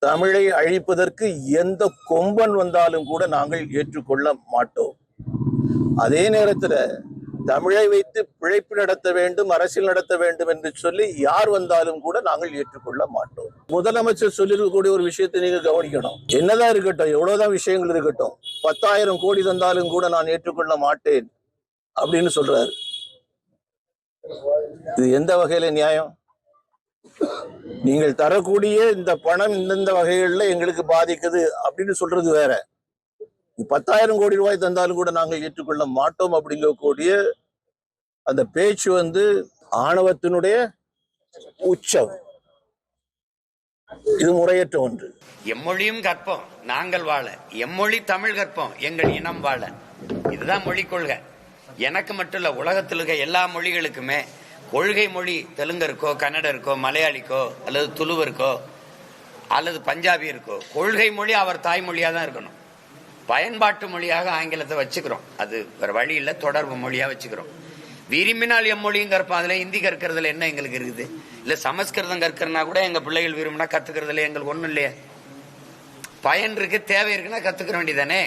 தமிழை அழிப்பதற்கு எந்த கொம்பன் வந்தாலும் கூட நாங்கள் ஏற்றுக்கொள்ள மாட்டோம். அதே நேரத்தில் தமிழை வைத்து பிழைப்பு நடத்த வேண்டும், அரசியல் நடத்த வேண்டும் என்று சொல்லி யார் வந்தாலும் கூட நாங்கள் ஏற்றுக்கொள்ள மாட்டோம். முதலமைச்சர் சொல்லிருக்கக்கூடிய ஒரு விஷயத்தை நீங்க கவனிக்கணும். என்னதான் இருக்கட்டும், எவ்வளவுதான் விஷயங்கள் இருக்கட்டும், 10,000 கோடி தந்தாலும் கூட நான் ஏற்றுக்கொள்ள மாட்டேன் அப்படின்னு சொல்றாரு. இது எந்த வகையில நியாயம்? நீங்கள் தரக்கூடிய இந்த பணம் இந்தந்த வகைகள்ல எங்களுக்கு பாதிக்குது அப்படின்னு சொல்றது வேற. 10,000 கோடி ரூபாய் தந்தாலும் கூட நாங்கள் ஏற்றுக்கொள்ள மாட்டோம் அப்படிங்கக்கூடிய அந்த பேச்சு ஆணவத்தினுடைய உச்சம். இது முறையற்ற ஒன்று. எம்மொழியும் கற்போம் நாங்கள் வாழ, எம்மொழி தமிழ் கற்போம் எங்கள் இனம் வாழ. இதுதான் மொழி கொள்கை. எனக்கு மட்டும் இல்ல, உலகத்தில் இருக்க எல்லா மொழிகளுக்குமே கொள்கை மொழி தெலுங்கருக்கோ, கன்னடருக்கோ, மலையாளிக்கோ, அல்லது துளுவருக்கோ, அல்லது பஞ்சாபியருக்கோ கொள்கை மொழி அவர் தாய்மொழியா தான் இருக்கணும். பயன்பாட்டு மொழியாக ஆங்கிலத்தை வச்சுக்கிறோம், அது வேற வழி இல்லை, தொடர்பு மொழியா வச்சுக்கிறோம். விரும்பினால் எம்மொழியும் கற்போம். அதுல ஹிந்தி கற்கிறதுல என்ன எங்களுக்கு இருக்குது? இல்ல சமஸ்கிருதம் கற்கிறனா கூட எங்க பிள்ளைகள் விரும்பினா கத்துக்கிறதுல எங்களுக்கு ஒண்ணும் இல்லையே. பயன் இருக்கு, தேவை இருக்குன்னா கத்துக்க வேண்டியதானே.